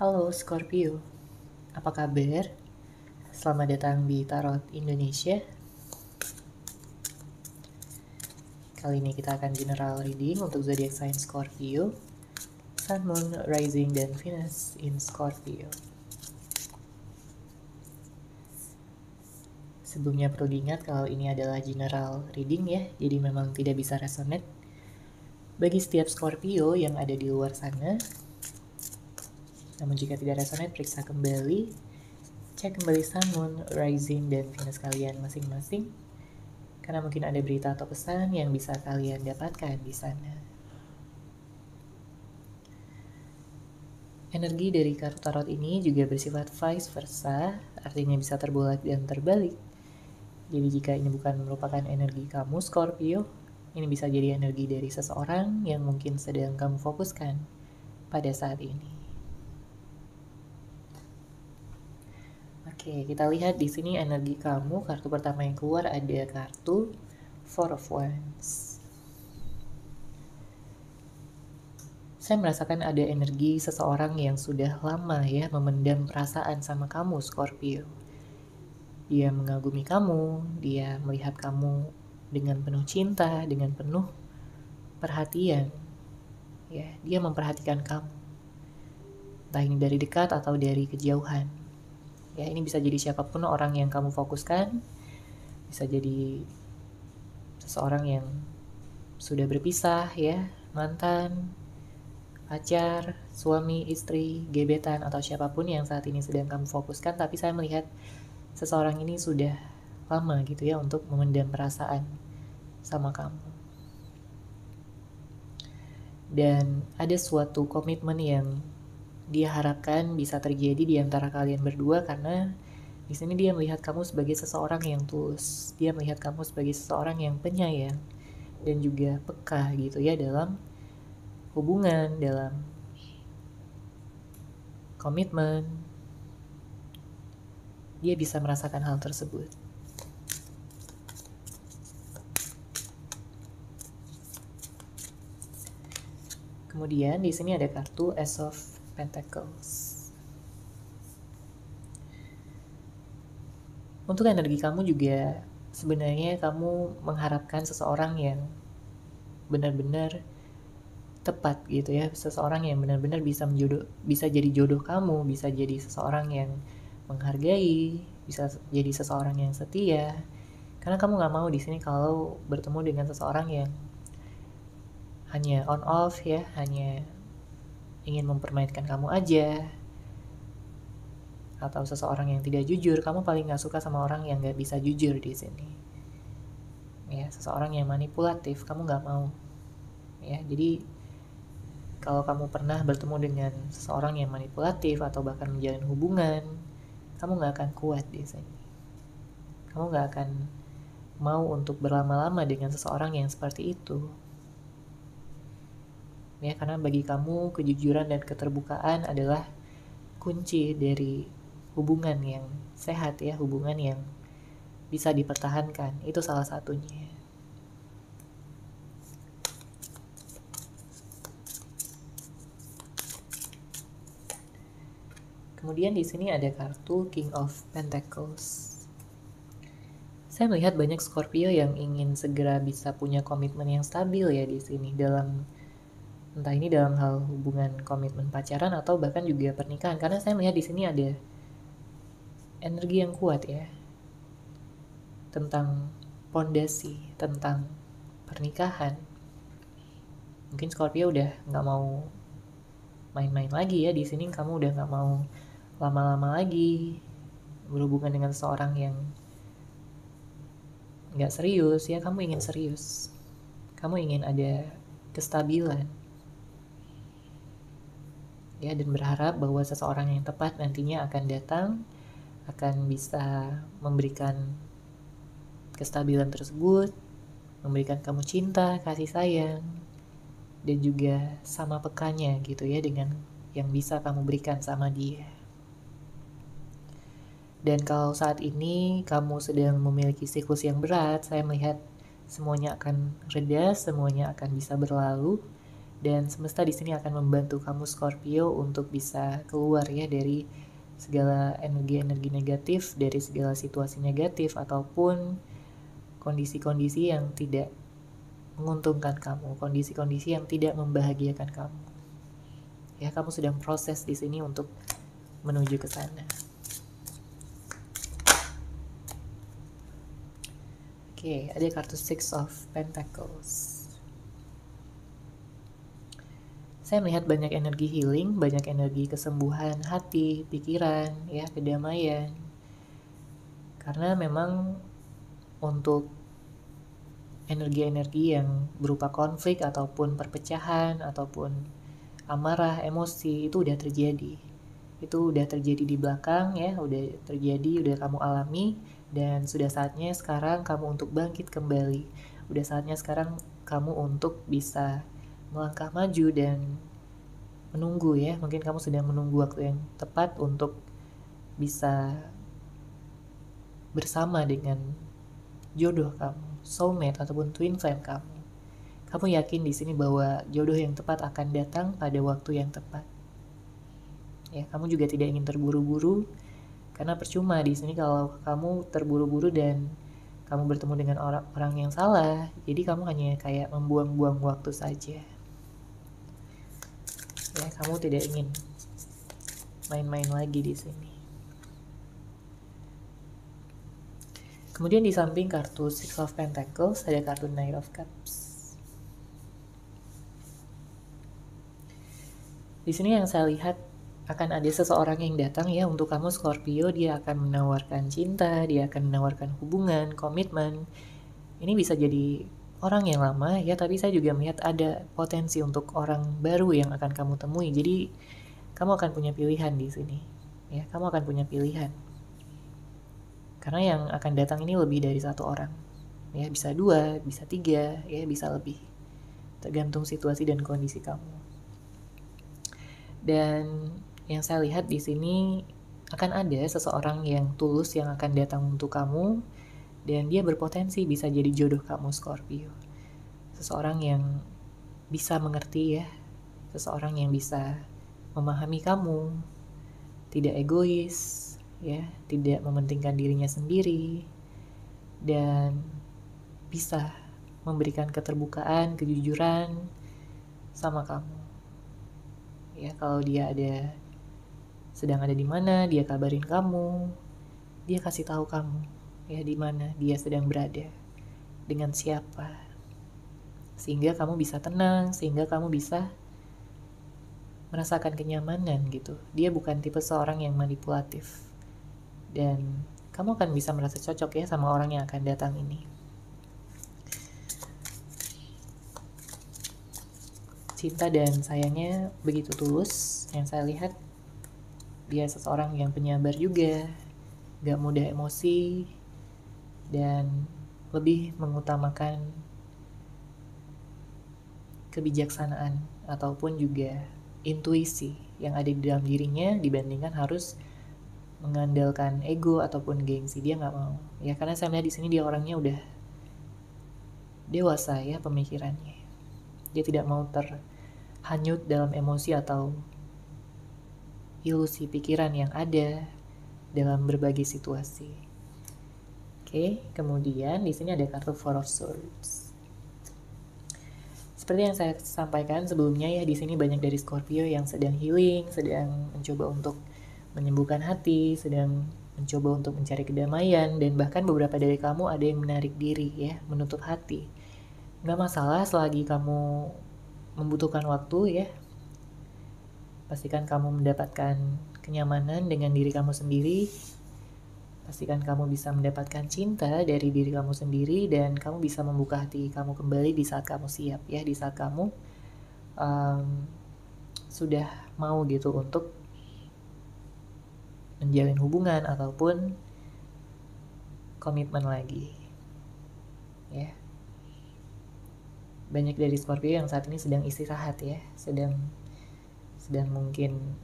Halo Scorpio, apa kabar? Selamat datang di Tarot Indonesia. Kali ini kita akan general reading untuk zodiac sign Scorpio, Sun, Moon, Rising, dan Venus in Scorpio. Sebelumnya perlu diingat kalau ini adalah general reading ya, jadi memang tidak bisa resonate. Bagi setiap Scorpio yang ada di luar sana, namun jika tidak resonate, periksa kembali, cek kembali Sun, Moon, Rising, dan Venus kalian masing-masing, karena mungkin ada berita atau pesan yang bisa kalian dapatkan di sana. Energi dari kartu tarot ini juga bersifat vice versa, artinya bisa terbolak dan terbalik. Jadi jika ini bukan merupakan energi kamu Scorpio, ini bisa jadi energi dari seseorang yang mungkin sedang kamu fokuskan pada saat ini. Oke, kita lihat di sini energi kamu. Kartu pertama yang keluar ada kartu Four of Wands. Saya merasakan ada energi seseorang yang sudah lama ya memendam perasaan sama kamu Scorpio. Dia mengagumi kamu, dia melihat kamu dengan penuh cinta, dengan penuh perhatian. Ya, dia memperhatikan kamu. Entah ini dari dekat atau dari kejauhan. Ya, ini bisa jadi siapapun orang yang kamu fokuskan. Bisa jadi seseorang yang sudah berpisah ya, mantan, pacar, suami, istri, gebetan, atau siapapun yang saat ini sedang kamu fokuskan. Tapi saya melihat seseorang ini sudah lama gitu ya untuk memendam perasaan sama kamu. Dan ada suatu komitmen yang dia harapkan bisa terjadi di antara kalian berdua, karena di sini dia melihat kamu sebagai seseorang yang tulus. Dia melihat kamu sebagai seseorang yang penyayang dan juga peka gitu ya dalam hubungan, dalam komitmen. Dia bisa merasakan hal tersebut. Kemudian di sini ada kartu Ace of Pentacles. Untuk energi kamu juga sebenarnya kamu mengharapkan seseorang yang benar-benar tepat gitu ya, seseorang yang benar-benar bisa jadi jodoh kamu, bisa jadi seseorang yang menghargai, bisa jadi seseorang yang setia. Karena kamu nggak mau di sini kalau bertemu dengan seseorang yang hanya on off ya, hanya ingin mempermainkan kamu aja, atau seseorang yang tidak jujur. Kamu paling nggak suka sama orang yang nggak bisa jujur di sini. Ya, seseorang yang manipulatif kamu nggak mau. Ya, jadi kalau kamu pernah bertemu dengan seseorang yang manipulatif atau bahkan menjalin hubungan, kamu nggak akan kuat di sini. Kamu nggak akan mau untuk berlama-lama dengan seseorang yang seperti itu. Ya, karena bagi kamu kejujuran dan keterbukaan adalah kunci dari hubungan yang sehat ya, hubungan yang bisa dipertahankan. Itu salah satunya. Kemudian di sini ada kartu King of Pentacles. Saya melihat banyak Scorpio yang ingin segera bisa punya komitmen yang stabil ya di sini, dalam entah ini dalam hal hubungan komitmen pacaran atau bahkan juga pernikahan. Karena saya melihat di sini ada energi yang kuat ya tentang pondasi, tentang pernikahan. Mungkin Scorpio udah nggak mau main-main lagi ya di sini. Kamu udah nggak mau lama-lama lagi berhubungan dengan seseorang yang nggak serius ya. Kamu ingin serius, kamu ingin ada kestabilan ya, dan berharap bahwa seseorang yang tepat nantinya akan datang, akan bisa memberikan kestabilan tersebut, memberikan kamu cinta, kasih sayang, dan juga sama pekanya gitu ya dengan yang bisa kamu berikan sama dia. Dan kalau saat ini kamu sedang memiliki siklus yang berat, saya melihat semuanya akan reda, semuanya akan bisa berlalu, Dan semesta di sini akan membantu kamu Scorpio untuk bisa keluar ya dari segala energi-energi negatif, dari segala situasi negatif ataupun kondisi-kondisi yang tidak menguntungkan kamu, kondisi-kondisi yang tidak membahagiakan kamu. Ya, kamu sedang proses di sini untuk menuju ke sana. Oke, ada kartu Six of Pentacles. Saya melihat banyak energi healing, banyak energi kesembuhan hati, pikiran, ya, kedamaian. Karena memang untuk energi-energi yang berupa konflik ataupun perpecahan ataupun amarah, emosi itu udah terjadi. Itu udah terjadi di belakang ya, udah terjadi, udah kamu alami, dan sudah saatnya sekarang kamu untuk bangkit kembali. Udah saatnya sekarang kamu untuk bisa melangkah maju dan menunggu ya. Mungkin kamu sedang menunggu waktu yang tepat untuk bisa bersama dengan jodoh kamu, soulmate ataupun twin flame kamu. Kamu yakin di sini bahwa jodoh yang tepat akan datang pada waktu yang tepat. Ya, kamu juga tidak ingin terburu-buru karena percuma di sini kalau kamu terburu-buru dan kamu bertemu dengan orang yang salah, jadi kamu hanya kayak membuang-buang waktu saja. Ya, kamu tidak ingin main-main lagi di sini. Kemudian di samping kartu Six of Pentacles ada kartu Knight of Cups. Di sini yang saya lihat akan ada seseorang yang datang ya untuk kamu Scorpio. Dia akan menawarkan cinta, dia akan menawarkan hubungan, komitmen. Ini bisa jadi orang yang lama ya, tapi saya juga melihat ada potensi untuk orang baru yang akan kamu temui. Jadi kamu akan punya pilihan di sini. Ya, kamu akan punya pilihan. Karena yang akan datang ini lebih dari satu orang. Ya, bisa 2, bisa 3, ya bisa lebih. Tergantung situasi dan kondisi kamu. Dan yang saya lihat di sini akan ada seseorang yang tulus yang akan datang untuk kamu, dan dia berpotensi bisa jadi jodoh kamu Scorpio. Seseorang yang bisa mengerti ya, seseorang yang bisa memahami kamu, tidak egois ya, tidak mementingkan dirinya sendiri, dan bisa memberikan keterbukaan, kejujuran sama kamu. Ya, kalau dia sedang ada di mana, dia kabarin kamu, dia kasih tahu kamu ya di mana dia sedang berada, dengan siapa, sehingga kamu bisa tenang, sehingga kamu bisa merasakan kenyamanan gitu. Dia bukan tipe seorang yang manipulatif, dan kamu akan bisa merasa cocok ya sama orang yang akan datang ini. Cinta dan sayangnya begitu tulus yang saya lihat. Dia seseorang yang penyabar juga, gak mudah emosi, dan lebih mengutamakan kebijaksanaan ataupun juga intuisi yang ada di dalam dirinya dibandingkan harus mengandalkan ego ataupun gengsi. Dia gak mau ya, karena saya melihat di sini dia orangnya udah dewasa ya pemikirannya. Dia tidak mau terhanyut dalam emosi atau ilusi pikiran yang ada dalam berbagai situasi. Oke, kemudian di sini ada kartu Four of Swords. Seperti yang saya sampaikan sebelumnya ya, di sini banyak dari Scorpio yang sedang healing, sedang mencoba untuk menyembuhkan hati, sedang mencoba untuk mencari kedamaian, dan bahkan beberapa dari kamu ada yang menarik diri ya, menutup hati. Nggak masalah selagi kamu membutuhkan waktu ya. Pastikan kamu mendapatkan kenyamanan dengan diri kamu sendiri. Pastikan kamu bisa mendapatkan cinta dari diri kamu sendiri, dan kamu bisa membuka hati kamu kembali di saat kamu siap ya, di saat kamu sudah mau gitu untuk menjalin hubungan ataupun komitmen lagi ya. Banyak dari Scorpio yang saat ini sedang istirahat ya, sedang mungkin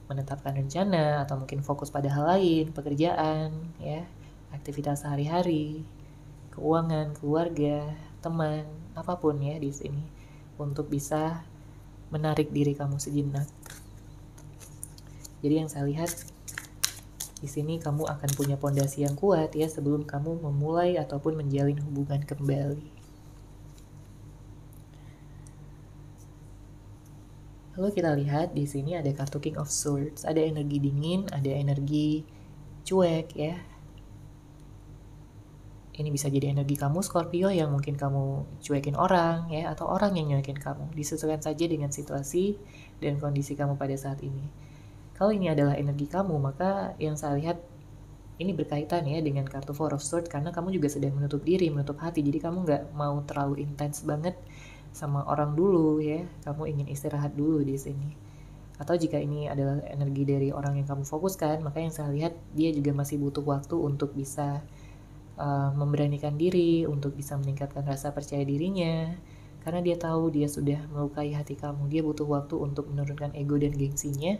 menetapkan rencana atau mungkin fokus pada hal lain, pekerjaan ya, aktivitas sehari-hari, keuangan, keluarga, teman, apapun ya di sini, untuk bisa menarik diri kamu sejenak. Jadi yang saya lihat di sini kamu akan punya pondasi yang kuat ya sebelum kamu memulai ataupun menjalin hubungan kembali. Lalu kita lihat di sini ada kartu King of Swords, ada energi dingin, ada energi cuek ya. Ini bisa jadi energi kamu Scorpio yang mungkin kamu cuekin orang ya, atau orang yang nyuekin kamu. Disesuaikan saja dengan situasi dan kondisi kamu pada saat ini. Kalau ini adalah energi kamu, maka yang saya lihat ini berkaitan ya dengan kartu Four of Swords, karena kamu juga sedang menutup diri, menutup hati. Jadi kamu nggak mau terlalu intens banget sama orang dulu ya, kamu ingin istirahat dulu di sini. Atau jika ini adalah energi dari orang yang kamu fokuskan, maka yang saya lihat dia juga masih butuh waktu untuk bisa memberanikan diri, untuk bisa meningkatkan rasa percaya dirinya, karena dia tahu dia sudah melukai hati kamu. Dia butuh waktu untuk menurunkan ego dan gengsinya,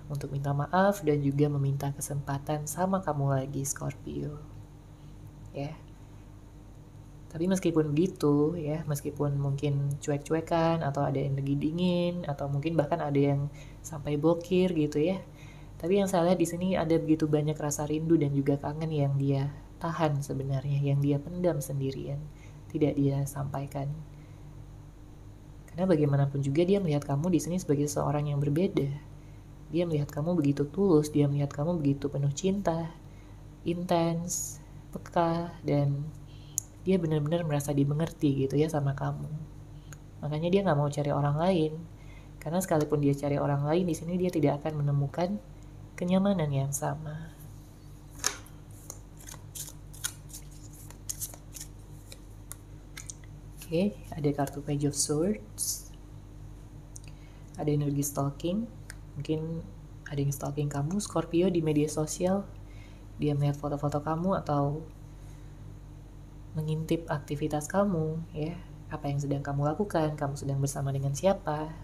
untuk minta maaf dan juga meminta kesempatan sama kamu lagi, Scorpio ya. Tapi meskipun begitu ya, meskipun mungkin cuek-cuekan atau ada energi dingin atau mungkin bahkan ada yang sampai blokir gitu ya, tapi yang saya lihat di sini ada begitu banyak rasa rindu dan juga kangen yang dia tahan sebenarnya, yang dia pendam sendirian, tidak dia sampaikan. Karena bagaimanapun juga dia melihat kamu di sini sebagai seorang yang berbeda. Dia melihat kamu begitu tulus, dia melihat kamu begitu penuh cinta, intens, peka, dan dia benar-benar merasa dimengerti gitu ya sama kamu. Makanya dia nggak mau cari orang lain, karena sekalipun dia cari orang lain di sini dia tidak akan menemukan kenyamanan yang sama. Oke, ada kartu Page of Swords, ada energi stalking. Mungkin ada yang stalking kamu, Scorpio, di media sosial. Dia melihat foto-foto kamu atau mengintip aktivitas kamu ya, apa yang sedang kamu lakukan, kamu sedang bersama dengan siapa.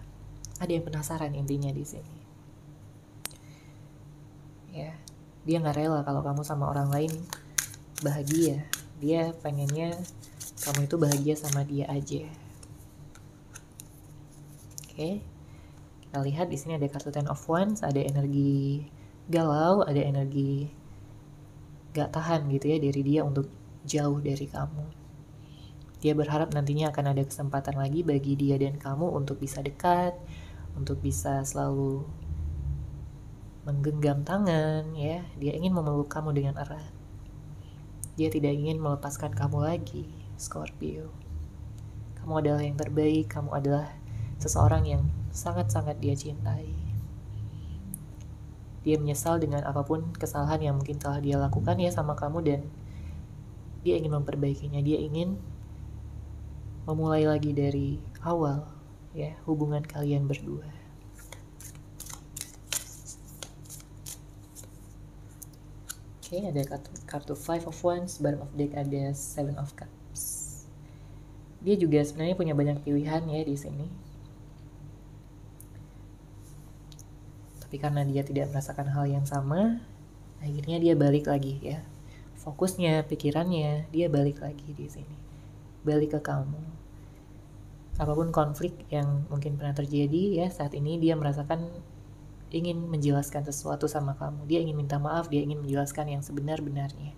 Ada yang penasaran intinya di sini ya. Dia nggak rela kalau kamu sama orang lain bahagia, dia pengennya kamu itu bahagia sama dia aja. Oke, kita lihat di sini ada kartu Ten of Wands, ada energi galau, ada energi gak tahan gitu ya dari dia untuk jauh dari kamu. Dia berharap nantinya akan ada kesempatan lagi bagi dia dan kamu untuk bisa dekat, untuk bisa selalu menggenggam tangan ya. Dia ingin memeluk kamu dengan erat. Dia tidak ingin melepaskan kamu lagi, Scorpio. Kamu adalah yang terbaik, kamu adalah seseorang yang sangat-sangat dia cintai. Dia menyesal dengan apapun kesalahan yang mungkin telah dia lakukan ya sama kamu, dan dia ingin memperbaikinya. Dia ingin memulai lagi dari awal ya hubungan kalian berdua. Oke, ada kartu Five of Wands, bottom of deck ada Seven of Cups. Dia juga sebenarnya punya banyak pilihan ya di sini. Tapi karena dia tidak merasakan hal yang sama, akhirnya dia balik lagi ya. Fokusnya, pikirannya, dia balik lagi di sini. Balik ke kamu. Apapun konflik yang mungkin pernah terjadi ya, saat ini dia merasakan ingin menjelaskan sesuatu sama kamu. Dia ingin minta maaf, dia ingin menjelaskan yang sebenar-benarnya.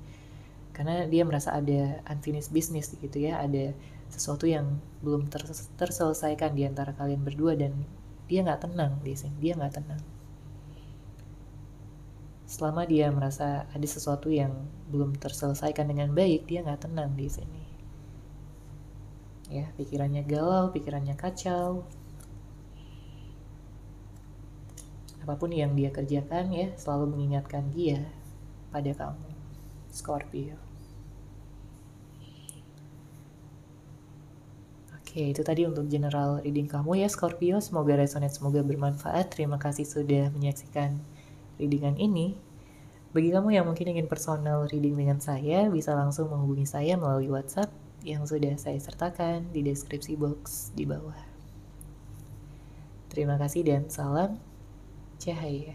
Karena dia merasa ada unfinished business gitu ya, ada sesuatu yang belum terselesaikan di antara kalian berdua, dan dia nggak tenang di sini. Dia nggak tenang. Selama dia merasa ada sesuatu yang belum terselesaikan dengan baik, dia nggak tenang di sini. Ya, pikirannya galau, pikirannya kacau. Apapun yang dia kerjakan ya, selalu mengingatkan dia pada kamu, Scorpio. Oke, itu tadi untuk general reading kamu ya, Scorpio. Semoga resonate, semoga bermanfaat. Terima kasih sudah menyaksikan readingan ini. Bagi kamu yang mungkin ingin personal reading dengan saya, bisa langsung menghubungi saya melalui WhatsApp yang sudah saya sertakan di deskripsi box di bawah. Terima kasih dan salam cahaya.